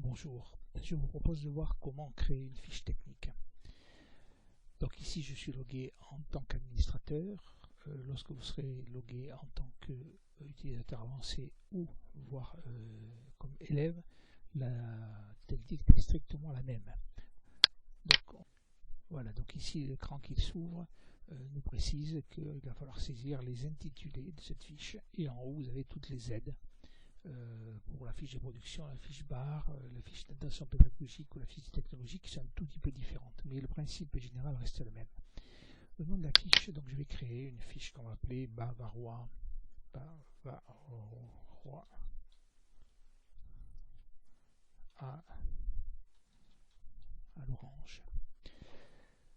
Bonjour, je vous propose de voir comment créer une fiche technique. Donc ici je suis logué en tant qu'administrateur. Lorsque vous serez logué en tant qu'utilisateur avancé ou voire comme élève, la technique est strictement la même. Donc voilà, donc ici l'écran qui s'ouvre nous précise qu'il va falloir saisir les intitulés de cette fiche, et en haut vous avez toutes les aides. Pour la fiche de production, la fiche barre, la fiche d'intention pédagogique ou la fiche technologique qui sont un tout petit peu différentes, mais le principe général reste le même. Le nom de la fiche, donc je vais créer une fiche qu'on va appeler Bavarois à l'orange.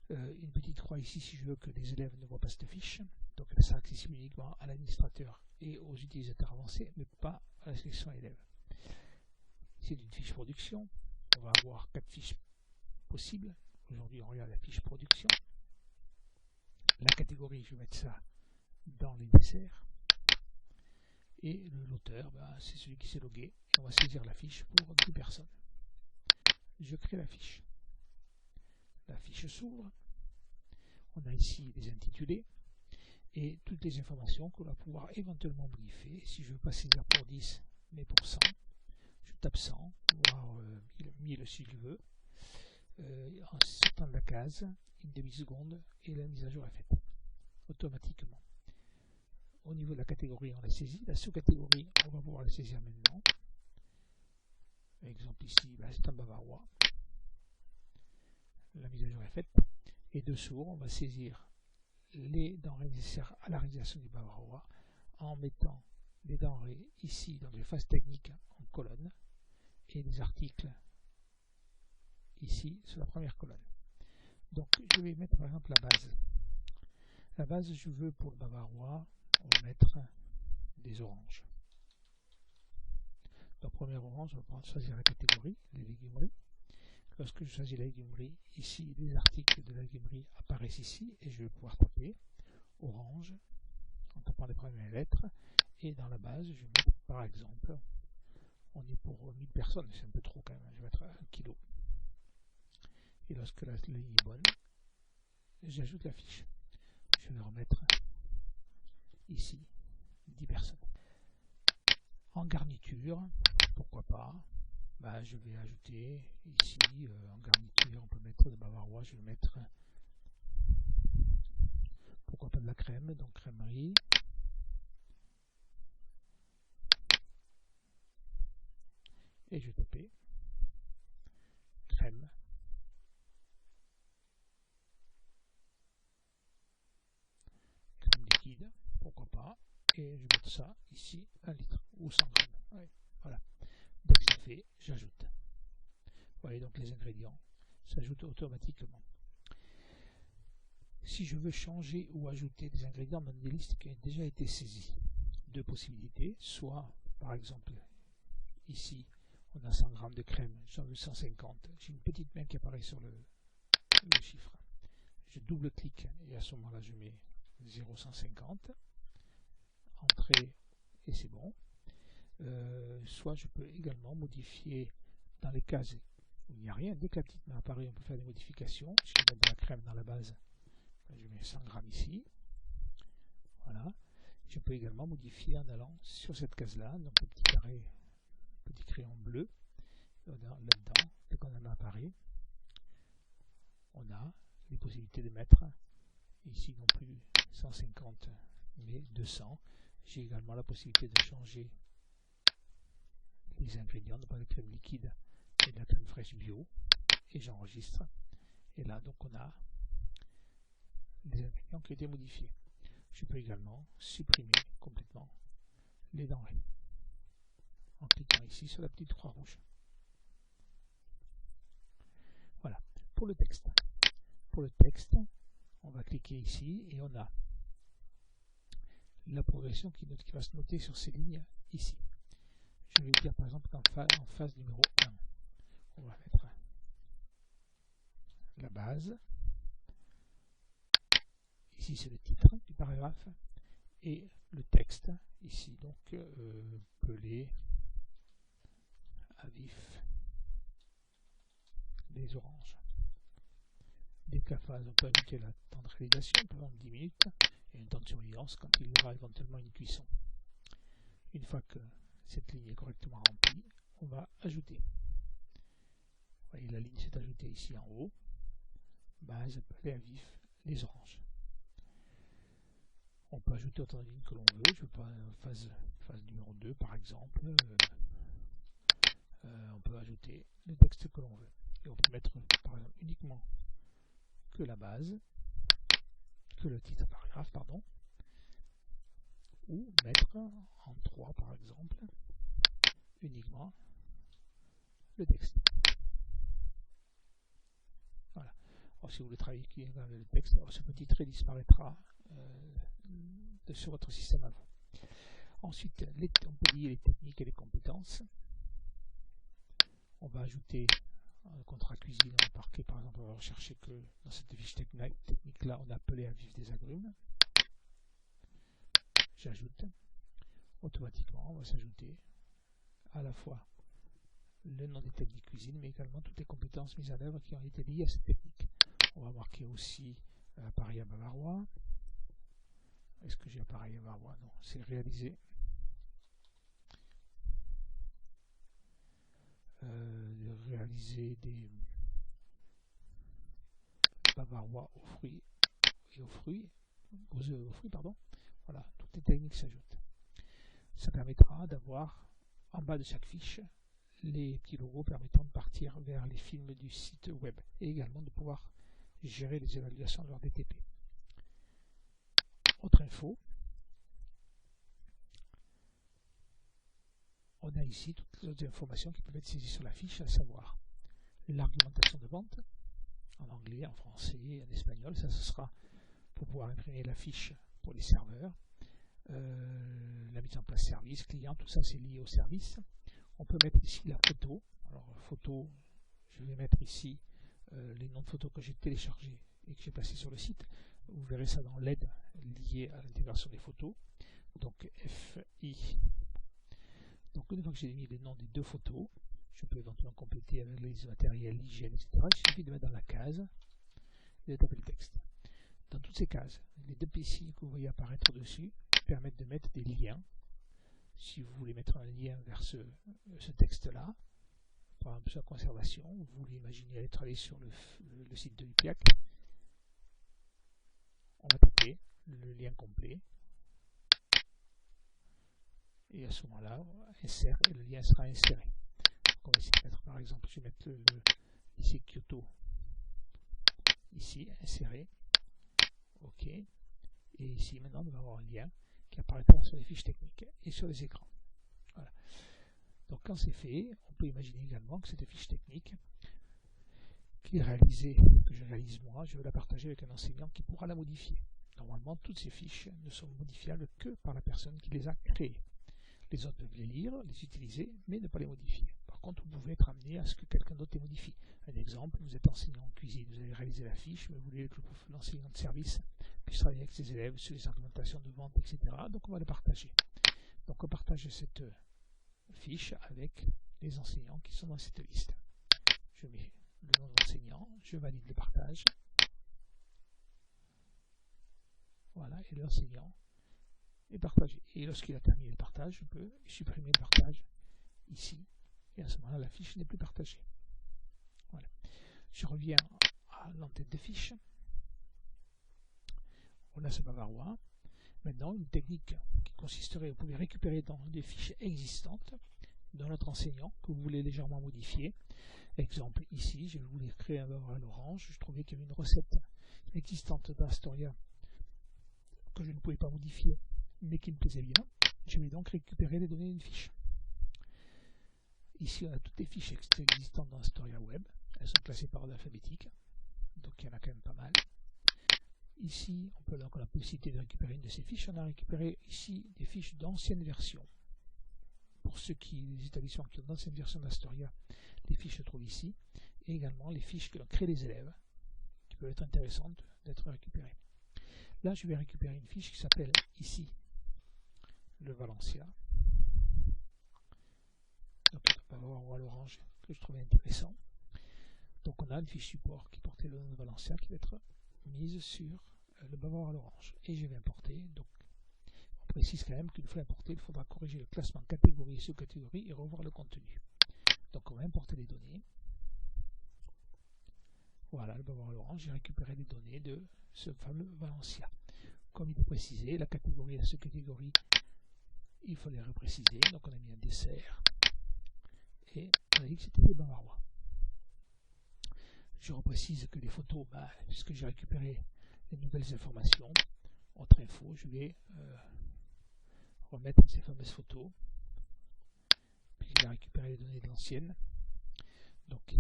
Une petite croix ici si je veux que les élèves ne voient pas cette fiche, donc elle sera accessible uniquement à l'administrateur et aux utilisateurs avancés, mais pas à la section élèves. C'est une fiche production. On va avoir 4 fiches possibles. Aujourd'hui, on regarde la fiche production. La catégorie, je vais mettre ça dans les desserts. Et l'auteur, c'est celui qui s'est logué. Et on va saisir la fiche pour 10 personnes. Je crée la fiche. La fiche s'ouvre. On a ici les intitulés et toutes les informations qu'on va pouvoir éventuellement briefer. Si je ne veux pas saisir pour 10, mais pour 100, je tape 100, voire 1000 si je veux. En sortant de la case, une demi-seconde, et la mise à jour est faite automatiquement. Au niveau de la catégorie, on l'a saisie. La sous-catégorie, on va pouvoir la saisir maintenant. Par exemple ici, c'est un bavarois. La mise à jour est faite. Et dessous, on va saisir les denrées nécessaires à la réalisation du bavarois en mettant les denrées ici dans les phases techniques en colonne et les articles ici sur la première colonne. Donc je vais mettre par exemple la base. La base, je veux pour le bavarois, on va mettre des oranges. Donc première orange, on va choisir la catégorie, les légumeries. Lorsque je choisis la légumerie, ici les articles de la légumerie apparaissent ici et je vais pouvoir taper orange en tapant les premières lettres, et dans la base je vais mettre par exemple, on est pour 1000 personnes, c'est un peu trop quand même, je vais mettre 1 kg. Et lorsque la ligne est bonne, j'ajoute la fiche. Je vais remettre ici 10 personnes. En garniture, pourquoi pas, je vais ajouter ici en garniture, on peut mettre de bavarois, je vais mettre pourquoi pas de la crème, donc crèmerie. Et je vais taper crème. Crème liquide, pourquoi pas. Et je vais mettre ça ici, 1 litre ou 100 grammes. Ouais, voilà. Donc c'est fait, j'ajoute. Vous voyez donc les ingrédients s'ajoutent automatiquement. Si je veux changer ou ajouter des ingrédients dans des listes qui ont déjà été saisies, deux possibilités. Soit, par exemple, ici, on a 100 g de crème, j'en veux 150. J'ai une petite main qui apparaît sur le chiffre. Je double-clique et à ce moment-là, je mets 0,150. Entrée et c'est bon. Soit je peux également modifier dans les cases où il n'y a rien. Dès que la petite main apparaît, on peut faire des modifications. Si je mets de la crème dans la base, je mets 100 g ici. Voilà. Je peux également modifier en allant sur cette case-là, donc le petit carré, petit crayon bleu, là-dedans, dès qu'on en apparaît, on a les possibilités de mettre ici non plus 150 mais 200. J'ai également la possibilité de changer les ingrédients, de la crème liquide et de la crème fraîche bio, et j'enregistre. Et là donc on a les ingrédients qui ont été modifiés. Je peux également supprimer complètement les denrées en cliquant ici sur la petite croix rouge. Voilà, pour le texte. Pour le texte, on va cliquer ici et on a la progression qui va se noter sur ces lignes ici. Je vais dire par exemple qu'en phase numéro 1, on va mettre la base. Ici c'est le titre du paragraphe et le texte ici donc pelé à vif des oranges. Dès que la phase, on peut ajouter le temps de réalisation, par exemple 10 minutes, et un temps de surveillance quand il y aura éventuellement une cuisson. Une fois que cette ligne est correctement remplie, on va ajouter. Vous voyez, la ligne s'est ajoutée ici en haut. Base, palais à vif, les oranges. On peut ajouter autant de lignes que l'on veut. Je veux pas phase numéro 2 par exemple. On peut ajouter le texte que l'on veut. Et on peut mettre par exemple uniquement que la base, que le titre paragraphe, pardon, ou mettre en 3 par exemple uniquement le texte. Voilà. Alors, si vous voulez travailler avec le texte, alors, ce petit trait disparaîtra sur votre système à vous. Ensuite, on peut lier les techniques et les compétences. On va ajouter un contrat cuisine, on va marquer par exemple, on va rechercher que dans cette fiche technique là, on a appelé à vif des agrumes. J'ajoute. Automatiquement, on va s'ajouter à la fois le nom des techniques cuisine, mais également toutes les compétences mises en œuvre qui ont été liées à cette technique. On va marquer aussi appareil à bavarois. Est-ce que j'ai appareil à bavarois? Non, c'est réalisé. Réaliser des bavarois aux fruits et aux fruits, pardon. Voilà, toutes les techniques s'ajoutent. Ça permettra d'avoir en bas de chaque fiche les petits logos permettant de partir vers les films du site web et également de pouvoir gérer les évaluations de leur DTP. Autre info, on a ici toutes les informations qui peuvent être saisies sur la fiche, à savoir l'argumentation de vente en anglais, en français, en espagnol. Ça, ce sera pour pouvoir imprimer la fiche pour les serveurs. La mise en place service, client, tout ça c'est lié au service. On peut mettre ici la photo. Alors photo, je vais mettre ici les noms de photos que j'ai téléchargés et que j'ai placés sur le site. Vous verrez ça dans l'aide liée à l'intégration des photos. Donc FI. Donc une fois que j'ai mis les noms des deux photos, je peux éventuellement compléter avec les matériels, l'hygiène, etc. Il suffit de mettre dans la case et de taper le texte. Dans toutes ces cases, les deux signes que vous voyez apparaître dessus permettent de mettre des liens. Si vous voulez mettre un lien vers ce texte-là, par exemple sur la conservation, vous voulez imaginer aller travailler sur le site de l'UPIAC, on va taper le lien complet, et à ce moment-là, on insère et le lien sera inséré. Donc on va essayer de mettre par exemple, je vais mettre ici Kyoto, ici inséré, OK, et ici maintenant on va avoir un lien qui apparaîtra sur les fiches techniques et sur les écrans. Voilà. Donc quand c'est fait, on peut imaginer également que cette fiche technique qui est réalisée, que je réalise moi, je vais la partager avec un enseignant qui pourra la modifier. Normalement, toutes ces fiches ne sont modifiables que par la personne qui les a créées. Les autres peuvent les lire, les utiliser, mais ne pas les modifier. Par contre, vous pouvez être amené à ce que quelqu'un d'autre les modifie. Un exemple, vous êtes enseignant en cuisine, vous avez réalisé la fiche, mais vous voulez que l'enseignant de service puisse travailler avec ses élèves sur les argumentations de vente, etc. Donc on va les partager. Donc on partage cette fiche avec les enseignants qui sont dans cette liste. Je mets le nom de l'enseignant, je valide le partage. Voilà, et l'enseignant est partagé. Et lorsqu'il a terminé le partage, je peux supprimer le partage ici. Et à ce moment-là, la fiche n'est plus partagée. Voilà. Je reviens à l'entête de fiche. On a ce bavarois. Maintenant, une technique qui consisterait, vous pouvez récupérer dans des fiches existantes de notre enseignant que vous voulez légèrement modifier. Exemple, ici, je voulais créer un bavarois à l'orange. Je trouvais qu'il y avait une recette existante d'Astoria que je ne pouvais pas modifier, mais qui me plaisait bien. Je vais donc récupérer les données d'une fiche. Ici, on a toutes les fiches existantes dans Astoria Web. Elles sont classées par ordre alphabétique, donc il y en a quand même pas mal. Ici, on peut donc la possibilité de récupérer une de ces fiches. On a récupéré ici des fiches d'anciennes versions. Pour les établissements qui ont d'anciennes versions d'Astoria, les fiches se trouvent ici. Et également les fiches que l'ont créées les élèves, qui peuvent être intéressantes d'être récupérées. Là, je vais récupérer une fiche qui s'appelle ici le Valencia. Donc, on va voir à l'orange que je trouvais intéressant. Donc on a une fiche support qui portait le nom de Valencia qui va être mise sur le bavard à l'orange. Et je vais importer. Donc on précise quand même qu'une fois importé, il faudra corriger le classement catégorie et sous-catégorie et revoir le contenu. Donc on va importer les données. Voilà, le bavard à l'orange, j'ai récupéré les données de ce fameux Valencia. Comme il est précisé, la catégorie et la sous-catégorie, il faut les repréciser. Donc on a mis un dessert et on a dit que c'était des bavarois. Je reprécise que les photos, puisque j'ai récupéré les nouvelles informations, entre info, je vais remettre ces fameuses photos. Puis j'ai récupéré les données de l'ancienne. Donc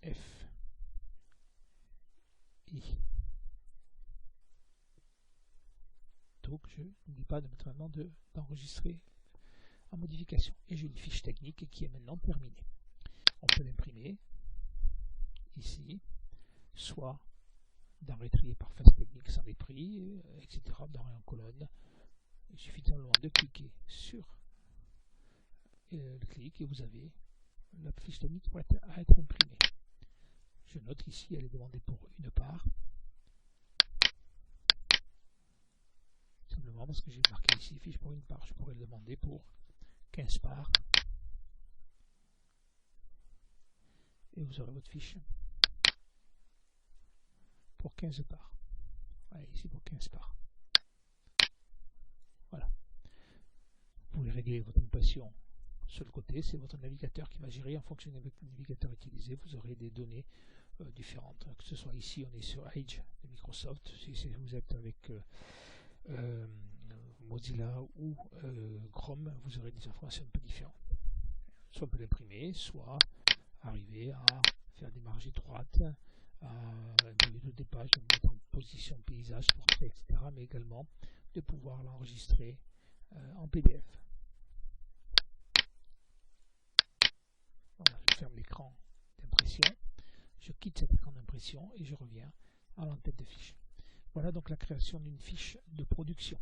F, I. Donc je n'oublie pas de mettre maintenant d'enregistrer en modification. Et j'ai une fiche technique qui est maintenant terminée. On peut l'imprimer ici, soit d'enregistrer trier par phase technique sans les prix, etc. dans en colonne. Il suffit simplement de cliquer sur le clic et vous avez la fiche technique pour être imprimée. Je note ici, elle est demandée pour une part. Simplement parce que j'ai marqué ici fiche pour une part. Je pourrais le demander pour 15 parts. Et vous aurez votre fiche pour 15 parts. Voilà, ici pour 15 parts. Voilà. Vous pouvez régler votre notation sur le côté. C'est votre navigateur qui va gérer en fonction de votre navigateur utilisé. Vous aurez des données différentes. Que ce soit ici, on est sur Edge de Microsoft. Si vous êtes avec Mozilla ou Chrome, vous aurez des informations un peu différentes. Soit on peut l'imprimer, soit arriver à faire des marges étroites, des pages, de mettre en position paysage, portrait, etc. Mais également de pouvoir l'enregistrer en PDF. Voilà, je ferme l'écran d'impression, je quitte cet écran d'impression et je reviens à l'entête de fiche. Voilà donc la création d'une fiche de production.